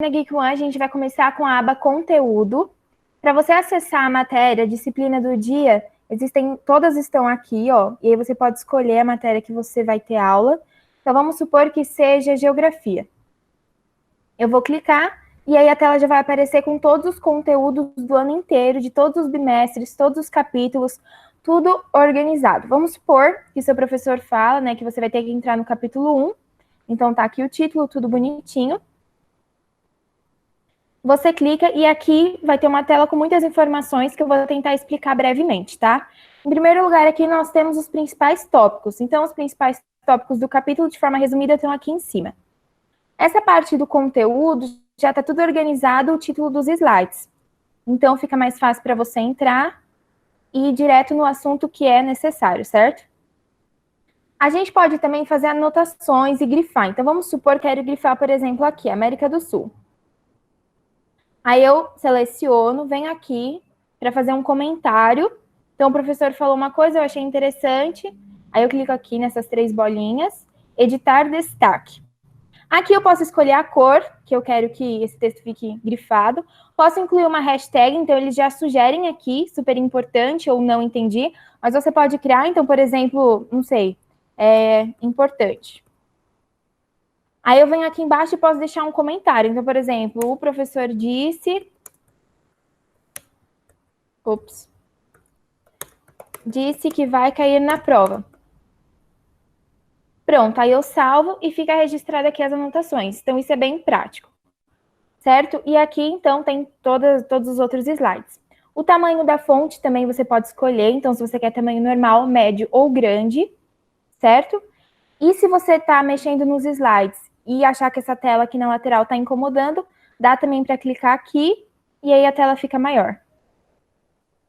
Na Geek One, a gente vai começar com a aba Conteúdo. Para você acessar a matéria, disciplina do dia, todas estão aqui, ó, e aí você pode escolher a matéria que você vai ter aula. Então, vamos supor que seja Geografia. Eu vou clicar, e aí a tela já vai aparecer com todos os conteúdos do ano inteiro, de todos os bimestres, todos os capítulos, tudo organizado. Vamos supor que seu professor fala, né, que você vai ter que entrar no capítulo 1. Então, tá aqui o título, tudo bonitinho. Você clica e aqui vai ter uma tela com muitas informações que eu vou tentar explicar brevemente, tá? Em primeiro lugar, aqui nós temos os principais tópicos. Então, os principais tópicos do capítulo, de forma resumida, estão aqui em cima. Essa parte do conteúdo já está tudo organizado, o título dos slides. Então, fica mais fácil para você entrar e ir direto no assunto que é necessário, certo? A gente pode também fazer anotações e grifar. Então, vamos supor que quero grifar, por exemplo, aqui, América do Sul. Aí eu seleciono, venho aqui para fazer um comentário. Então, o professor falou uma coisa, eu achei interessante. Aí eu clico aqui nessas 3 bolinhas, editar destaque. Aqui eu posso escolher a cor, que eu quero que esse texto fique grifado. Posso incluir uma hashtag, então eles já sugerem aqui, super importante ou não entendi. Mas você pode criar, então, por exemplo, não sei, importante. Aí eu venho aqui embaixo e posso deixar um comentário. Então, por exemplo, o professor disse que vai cair na prova. Pronto, aí eu salvo e fica registrado aqui as anotações. Então, isso é bem prático, certo? E aqui, então, tem todos os outros slides. O tamanho da fonte também você pode escolher. Então, se você quer tamanho normal, médio ou grande, certo? E se você está mexendo nos slides e achar que essa tela aqui na lateral está incomodando, dá também para clicar aqui e aí a tela fica maior,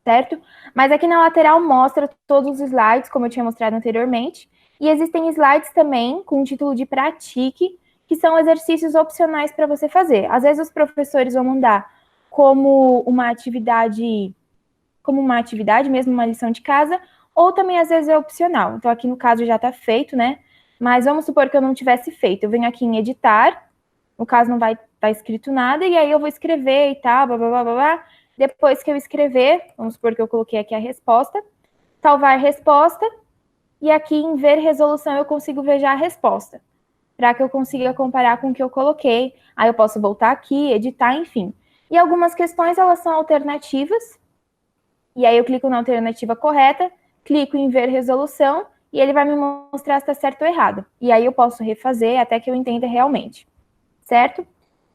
certo? Mas aqui na lateral mostra todos os slides, como eu tinha mostrado anteriormente, e existem slides também com o título de pratique, que são exercícios opcionais para você fazer. Às vezes os professores vão mandar como uma atividade, mesmo uma lição de casa, ou também às vezes é opcional. Então aqui no caso já está feito, né? Mas vamos supor que eu não tivesse feito. Eu venho aqui em editar, no caso não vai estar escrito nada, e aí eu vou escrever e tal, blá, blá, blá, blá, blá. Depois que eu escrever, vamos supor que eu coloquei aqui a resposta, salvar resposta, e aqui em ver resolução eu consigo ver já a resposta, para que eu consiga comparar com o que eu coloquei. Aí eu posso voltar aqui, editar, enfim. E algumas questões, elas são alternativas, e aí eu clico na alternativa correta, clico em ver resolução, e ele vai me mostrar se está certo ou errado. E aí eu posso refazer até que eu entenda realmente, certo?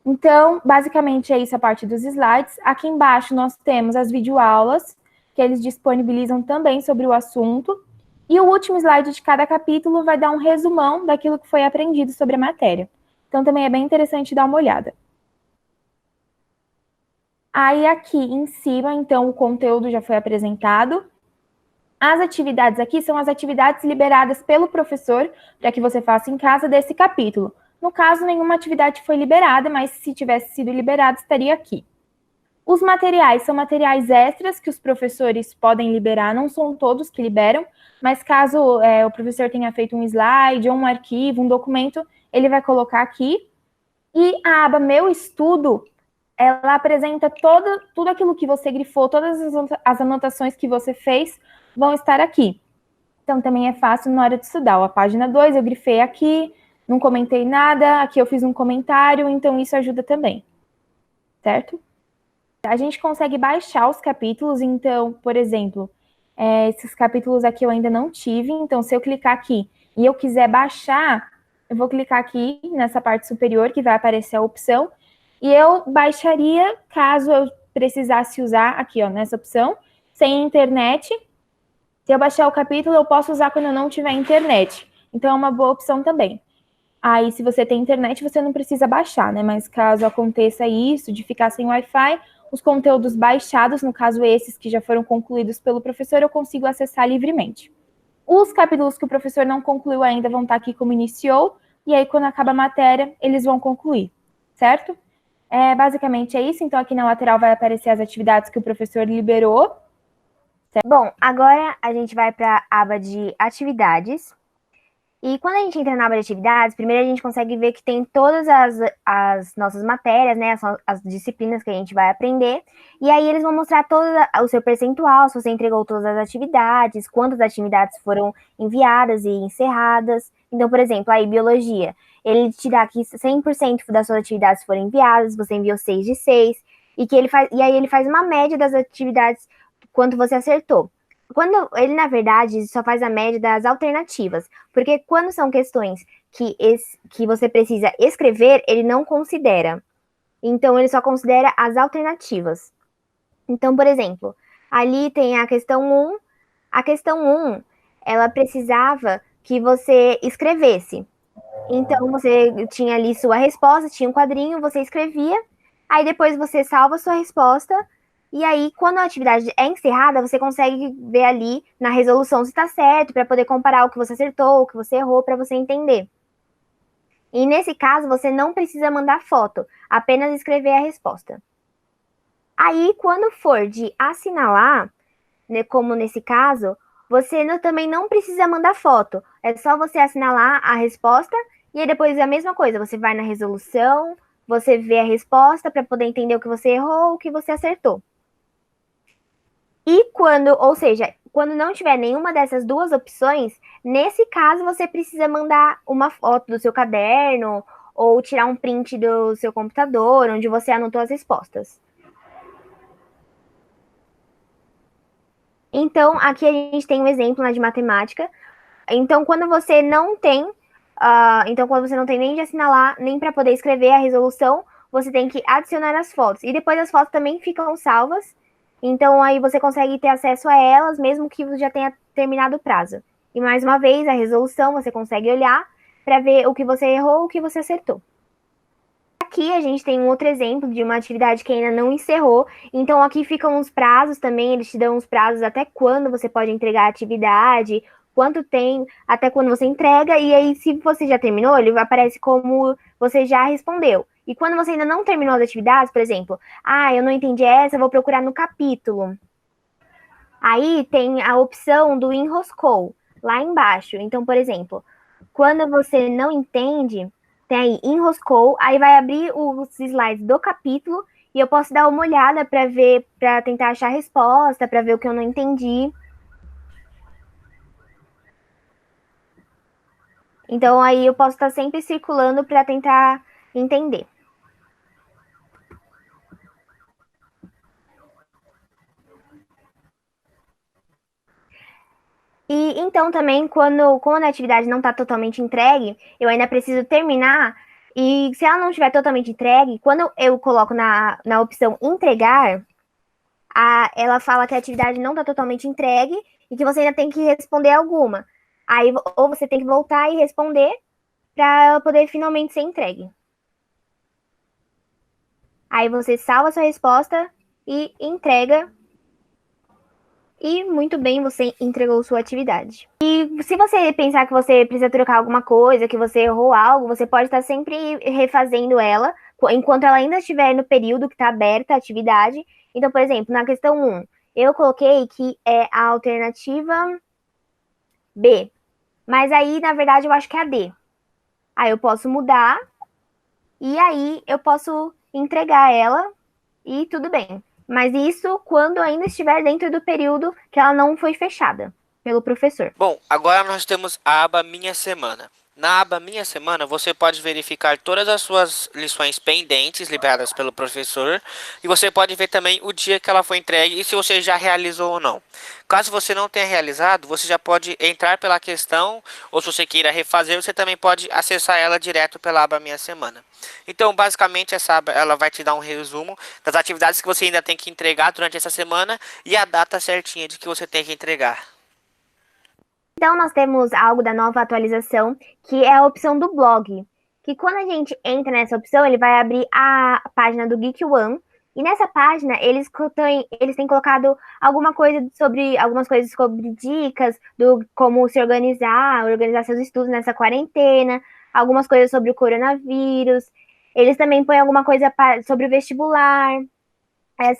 Então, basicamente é isso a parte dos slides. Aqui embaixo nós temos as videoaulas, que eles disponibilizam também sobre o assunto. E o último slide de cada capítulo vai dar um resumão daquilo que foi aprendido sobre a matéria. Então, também é bem interessante dar uma olhada. Aí, aqui em cima, então, o conteúdo já foi apresentado. As atividades aqui são as atividades liberadas pelo professor para que você faça em casa desse capítulo. No caso, nenhuma atividade foi liberada, mas se tivesse sido liberada, estaria aqui. Os materiais são materiais extras que os professores podem liberar, não são todos que liberam, mas caso o professor tenha feito um slide ou um arquivo, um documento, ele vai colocar aqui. E a aba Meu Estudo, ela apresenta tudo aquilo que você grifou, todas as anotações que você fez vão estar aqui. Então, também é fácil na hora de estudar. A página 2 eu grifei aqui, não comentei nada, aqui eu fiz um comentário, então isso ajuda também, certo? A gente consegue baixar os capítulos, então, por exemplo, esses capítulos aqui eu ainda não tive, então se eu clicar aqui e eu quiser baixar, eu vou clicar aqui nessa parte superior que vai aparecer a opção, e eu baixaria caso eu precisasse usar aqui, ó, nessa opção, sem internet. Se eu baixar o capítulo, eu posso usar quando eu não tiver internet. Então, é uma boa opção também. Aí, se você tem internet, você não precisa baixar, né? Mas caso aconteça isso, de ficar sem Wi-Fi, os conteúdos baixados, no caso esses que já foram concluídos pelo professor, eu consigo acessar livremente. Os capítulos que o professor não concluiu ainda vão estar aqui como iniciou, e aí, quando acaba a matéria, eles vão concluir, certo? Basicamente é isso. Então, aqui na lateral vai aparecer as atividades que o professor liberou. Bom, agora a gente vai para a aba de atividades. E quando a gente entra na aba de atividades, primeiro a gente consegue ver que tem todas as nossas matérias, né, as disciplinas que a gente vai aprender, e aí eles vão mostrar todo o seu percentual, se você entregou todas as atividades, quantas atividades foram enviadas e encerradas. Então, por exemplo, aí biologia, ele te dá que 100% das suas atividades foram enviadas, você enviou 6 de 6, e aí ele faz uma média das atividades, quanto você acertou. Quando ele, na verdade, só faz a média das alternativas, porque quando são questões que você precisa escrever, ele não considera. Então, ele só considera as alternativas. Então, por exemplo, ali tem a questão 1. A questão 1, ela precisava que você escrevesse. Então, você tinha ali sua resposta, tinha um quadrinho, você escrevia, aí depois você salva a sua resposta, e aí, quando a atividade é encerrada, você consegue ver ali na resolução se está certo, para poder comparar o que você acertou, o que você errou, para você entender. E nesse caso, você não precisa mandar foto, apenas escrever a resposta. Aí, quando for de assinalar, né, como nesse caso, você também não precisa mandar foto. É só você assinalar a resposta e aí depois é a mesma coisa. Você vai na resolução, você vê a resposta para poder entender o que você errou, o que você acertou. E ou seja, quando não tiver nenhuma dessas duas opções, nesse caso você precisa mandar uma foto do seu caderno ou tirar um print do seu computador, onde você anotou as respostas. Então, aqui a gente tem um exemplo de matemática. Então, quando você não tem, quando você não tem nem de assinalar, nem para poder escrever a resolução, você tem que adicionar as fotos. E depois as fotos também ficam salvas. Então, aí você consegue ter acesso a elas, mesmo que já tenha terminado o prazo. E mais uma vez, a resolução você consegue olhar para ver o que você errou, o que você acertou. Aqui a gente tem um outro exemplo de uma atividade que ainda não encerrou. Então, aqui ficam os prazos também, eles te dão os prazos até quando você pode entregar a atividade, quanto tem, até quando você entrega, e aí, se você já terminou, ele aparece como você já respondeu. E quando você ainda não terminou as atividades, por exemplo, eu não entendi essa, eu vou procurar no capítulo. Aí tem a opção do enroscou, lá embaixo. Então, por exemplo, quando você não entende, tem aí enroscou, aí vai abrir os slides do capítulo e eu posso dar uma olhada para ver, para tentar achar a resposta, para ver o que eu não entendi. Então aí eu posso estar sempre circulando para tentar entender. E então também, quando a atividade não está totalmente entregue, eu ainda preciso terminar. E se ela não estiver totalmente entregue, quando eu coloco na opção entregar, ela fala que a atividade não está totalmente entregue e que você ainda tem que responder alguma. Aí, ou você tem que voltar e responder para ela poder finalmente ser entregue. Aí você salva a sua resposta e entrega. E muito bem, você entregou sua atividade. E se você pensar que você precisa trocar alguma coisa, que você errou algo, você pode estar sempre refazendo ela, enquanto ela ainda estiver no período que está aberta a atividade. Então, por exemplo, na questão 1, eu coloquei que é a alternativa B. Mas aí, na verdade, eu acho que é a D. Aí eu posso mudar e aí eu posso entregar ela e tudo bem. Mas isso quando ainda estiver dentro do período que ela não foi fechada pelo professor. Bom, agora nós temos a aba Minha Semana. Na aba Minha Semana, você pode verificar todas as suas lições pendentes liberadas pelo professor e você pode ver também o dia que ela foi entregue e se você já realizou ou não. Caso você não tenha realizado, você já pode entrar pela questão ou se você queira refazer, você também pode acessar ela direto pela aba Minha Semana. Então, basicamente, essa aba ela vai te dar um resumo das atividades que você ainda tem que entregar durante essa semana e a data certinha de que você tem que entregar. Então, nós temos algo da nova atualização, que é a opção do blog. Que quando a gente entra nessa opção, ele vai abrir a página do Geek One. E nessa página, eles têm colocado algumas coisas sobre dicas do como se organizar seus estudos nessa quarentena, algumas coisas sobre o coronavírus. Eles também põem alguma coisa sobre o vestibular,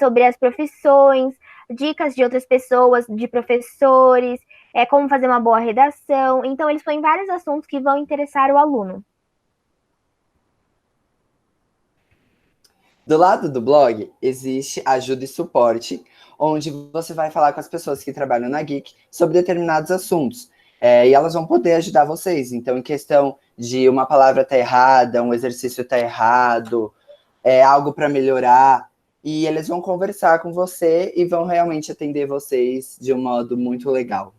sobre as profissões, dicas de outras pessoas, de professores. como fazer uma boa redação. Então, eles põem vários assuntos que vão interessar o aluno. Do lado do blog, existe ajuda e suporte, onde você vai falar com as pessoas que trabalham na Geek sobre determinados assuntos. E elas vão poder ajudar vocês. Então, em questão de uma palavra tá errada, um exercício tá errado, algo para melhorar, e eles vão conversar com você e vão realmente atender vocês de um modo muito legal.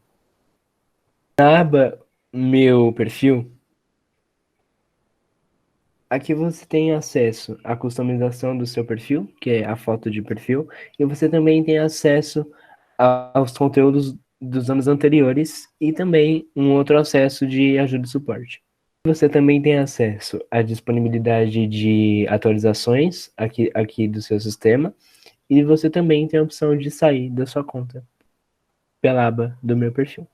Na aba Meu Perfil, aqui você tem acesso à customização do seu perfil, que é a foto de perfil, e você também tem acesso aos conteúdos dos anos anteriores e também um outro acesso de ajuda e suporte. Você também tem acesso à disponibilidade de atualizações aqui do seu sistema, e você também tem a opção de sair da sua conta pela aba do Meu Perfil.